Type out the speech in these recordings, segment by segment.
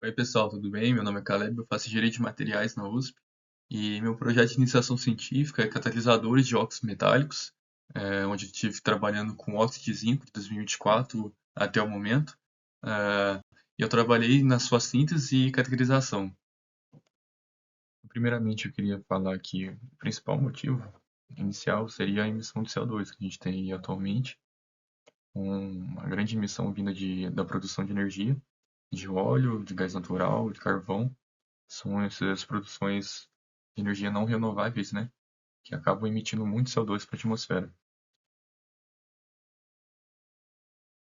Oi, pessoal, tudo bem? Meu nome é Caleb, eu faço engenharia de materiais na USP e meu projeto de iniciação científica é catalisadores de óxidos metálicos, onde eu estive trabalhando com óxido de zinco de 2024 até o momento. Eh, e eu trabalhei na sua síntese e categorização. Primeiramente, eu queria falar que o principal motivo inicial seria a emissão de CO2 que a gente tem atualmente, com uma grande emissão vinda da produção de energia, de óleo, de gás natural, de carvão. São essas produções de energia não renováveis, né? Que acabam emitindo muito CO2 para a atmosfera.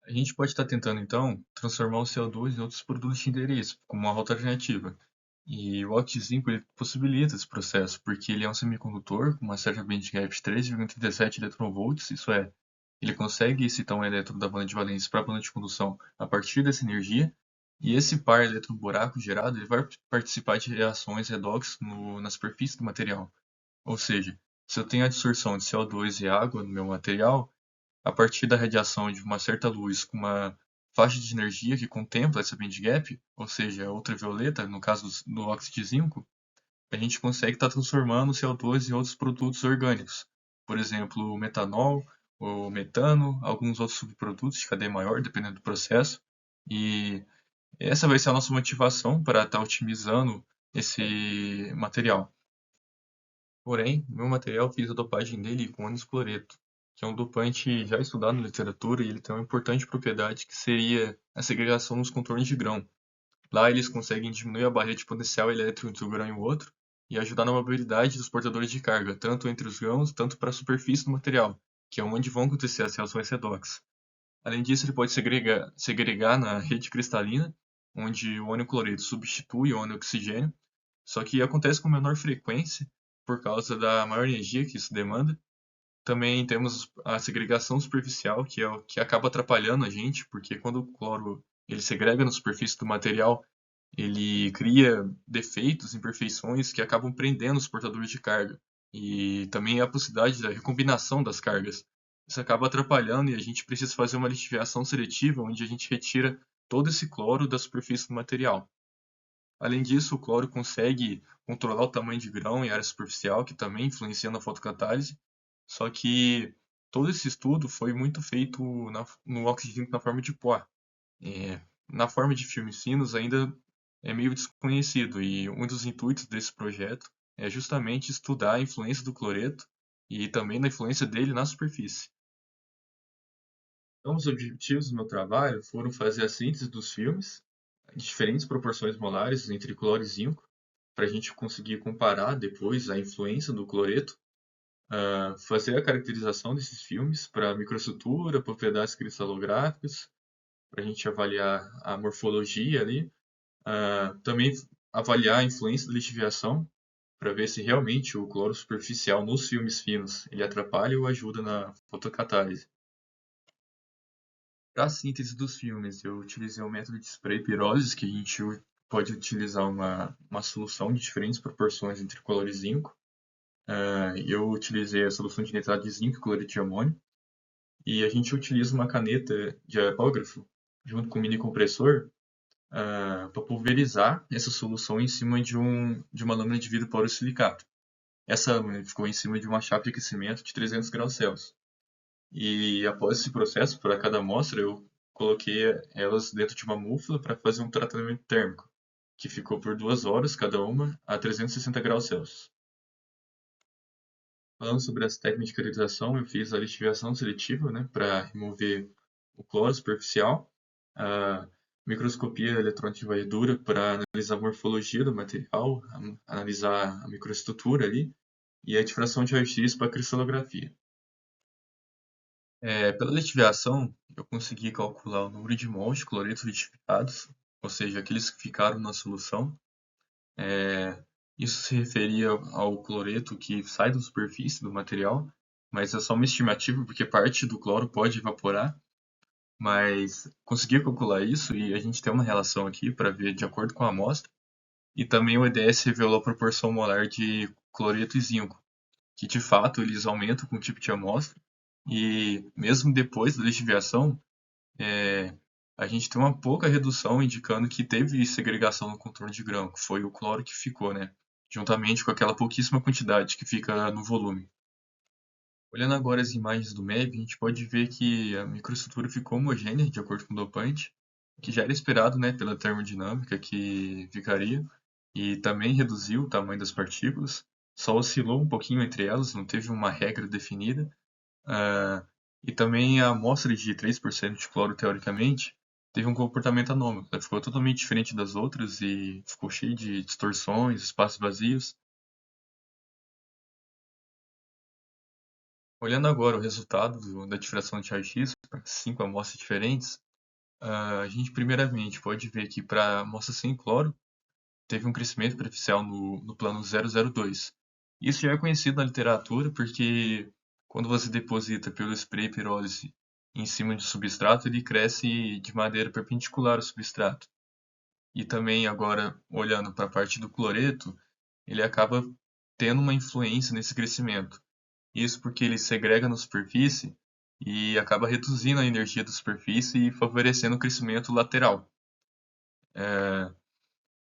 A gente pode estar tentando, então, transformar o CO2 em outros produtos de interesse, como uma rota alternativa. E o Oxy-5 ele possibilita esse processo, porque ele é um semicondutor com uma certa bandgap de 3,37 eletronvolts, isso é, ele consegue excitar um elétron da banda de valência para a banda de condução a partir dessa energia, e esse par elétron-buraco gerado ele vai participar de reações redox na superfície do material. Ou seja, se eu tenho a absorção de CO2 e água no meu material, a partir da radiação de uma certa luz com uma faixa de energia que contempla essa bandgap, ou seja, ultravioleta, no caso do óxido de zinco, a gente consegue estar transformando o CO2 em outros produtos orgânicos. Por exemplo, o metanol, o metano, alguns outros subprodutos de cadeia maior, dependendo do processo. E essa vai ser a nossa motivação para estar otimizando esse material. Porém, meu material fiz a dopagem dele com ânions cloreto, que é um dopante já estudado na literatura e ele tem uma importante propriedade que seria a segregação nos contornos de grão. Lá eles conseguem diminuir a barreira de potencial elétrico entre um grão e o outro e ajudar na mobilidade dos portadores de carga, tanto entre os grãos, tanto para a superfície do material, que é onde vão acontecer as reações redox. Além disso, ele pode segregar na rede cristalina, onde o ânion cloreto substitui o ânion oxigênio, só que acontece com menor frequência por causa da maior energia que isso demanda. Também temos a segregação superficial, que é o que acaba atrapalhando a gente, porque quando o cloro ele segrega na superfície do material, ele cria defeitos, imperfeições que acabam prendendo os portadores de carga. E também a possibilidade da recombinação das cargas. Isso acaba atrapalhando e a gente precisa fazer uma lixiviação seletiva, onde a gente retira todo esse cloro da superfície do material. Além disso, o cloro consegue controlar o tamanho de grão e área superficial, que também influencia na fotocatálise. Só que todo esse estudo foi muito feito no oxigênio na forma de pó. É, na forma de filmes finos ainda é meio desconhecido e um dos intuitos desse projeto é justamente estudar a influência do cloreto e também da influência dele na superfície. Então, os objetivos do meu trabalho foram fazer a síntese dos filmes em diferentes proporções molares entre cloro e zinco, para a gente conseguir comparar depois a influência do cloreto, fazer a caracterização desses filmes para microestrutura, propriedades cristalográficas, para a gente avaliar a morfologia ali, também avaliar a influência da lixiviação, para ver se realmente o cloro superficial nos filmes finos ele atrapalha ou ajuda na fotocatálise. Para a síntese dos filmes, eu utilizei o método de spray pirólise, que a gente pode utilizar uma solução de diferentes proporções entre cloro e zinco. Eu utilizei a solução de nitrato de zinco e cloreto de amônio. E a gente utiliza uma caneta de aerógrafo junto com um mini compressor para pulverizar essa solução em cima de uma lâmina de vidro porosilicato. Essa lâmina ficou em cima de uma chapa de aquecimento de 300 graus Celsius. E após esse processo, para cada amostra, eu coloquei elas dentro de uma mufla para fazer um tratamento térmico, que ficou por 2 horas cada uma a 360 graus Celsius. Falando sobre as técnicas de caracterização, eu fiz a lixiviação seletiva, né, para remover o cloro superficial, a microscopia eletrônica de varredura para analisar a morfologia do material, analisar a microestrutura ali, e a difração de raio-x para cristalografia. Pela lixiviação, eu consegui calcular o número de mols de cloreto litificados, ou seja, aqueles que ficaram na solução. Isso se referia ao cloreto que sai da superfície do material, mas é só uma estimativa porque parte do cloro pode evaporar. Mas consegui calcular isso e a gente tem uma relação aqui para ver de acordo com a amostra. E também o EDS revelou a proporção molar de cloreto e zinco, que de fato eles aumentam com o tipo de amostra. E mesmo depois da lixiviação, a gente tem uma pouca redução indicando que teve segregação no contorno de grão, que foi o cloro que ficou, né? Juntamente com aquela pouquíssima quantidade que fica no volume. Olhando agora as imagens do MEB, a gente pode ver que a microestrutura ficou homogênea, de acordo com o dopante, que já era esperado, né, pela termodinâmica que ficaria, e também reduziu o tamanho das partículas, só oscilou um pouquinho entre elas, não teve uma regra definida, ah, e também a amostra de 3% de cloro, teoricamente, teve um comportamento anômalo. Ela ficou totalmente diferente das outras e ficou cheio de distorções, espaços vazios. Olhando agora o resultado da difração de raio-x para 5 amostras diferentes, a gente primeiramente pode ver que para a amostra sem cloro, teve um crescimento superficial no plano 002. Isso já é conhecido na literatura porque quando você deposita pelo spray pirólise em cima de substrato, ele cresce de maneira perpendicular ao substrato. E também agora, olhando para a parte do cloreto, ele acaba tendo uma influência nesse crescimento. Isso porque ele segrega na superfície e acaba reduzindo a energia da superfície e favorecendo o crescimento lateral.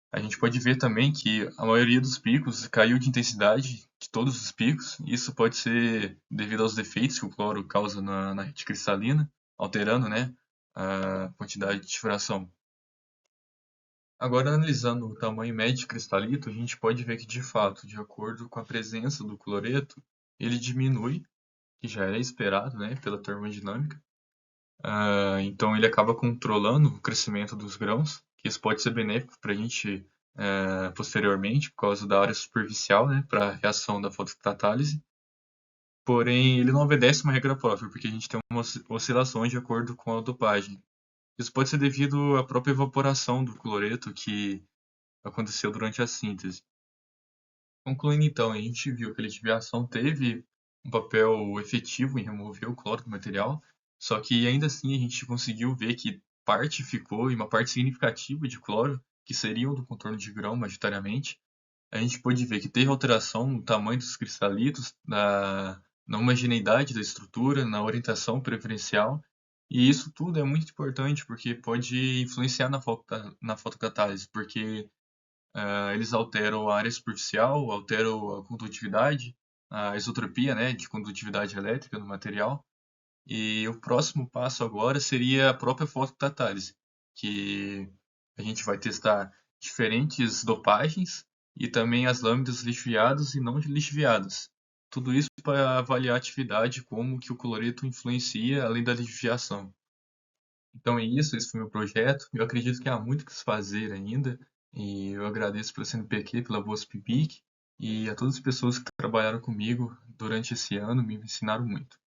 A gente pode ver também que a maioria dos picos caiu de intensidade de todos os picos. Isso pode ser devido aos defeitos que o cloro causa na rede cristalina, alterando, né, a quantidade de difração. Agora, analisando o tamanho médio de cristalito, a gente pode ver que, de fato, de acordo com a presença do cloreto, ele diminui, que já era esperado, né, pela termodinâmica. Então, ele acaba controlando o crescimento dos grãos, que isso pode ser benéfico para a gente posteriormente, por causa da área superficial, né, para a reação da fotocatálise. Porém, ele não obedece uma regra própria, porque a gente tem umas oscilações de acordo com a dopagem. Isso pode ser devido à própria evaporação do cloreto que aconteceu durante a síntese. Concluindo então, a gente viu que a lixiviação teve um papel efetivo em remover o cloro do material, só que ainda assim a gente conseguiu ver que parte ficou, e uma parte significativa de cloro, que seriam do contorno de grão majoritariamente, a gente pôde ver que teve alteração no tamanho dos cristalitos, na homogeneidade da estrutura, na orientação preferencial, e isso tudo é muito importante porque pode influenciar na fotocatálise, porque eles alteram a área superficial, alteram a condutividade, a isotropia, né, de condutividade elétrica no material. E o próximo passo agora seria a própria fotocatálise, que a gente vai testar diferentes dopagens e também as lâminas lixiviadas e não lixiviadas. Tudo isso para avaliar a atividade, como que o cloreto influencia além da lixiviação. Então é isso, esse foi o meu projeto. Eu acredito que há muito que se fazer ainda, e eu agradeço pelo CNPq, pela Bolsa PIBIC, e a todas as pessoas que trabalharam comigo durante esse ano, me ensinaram muito.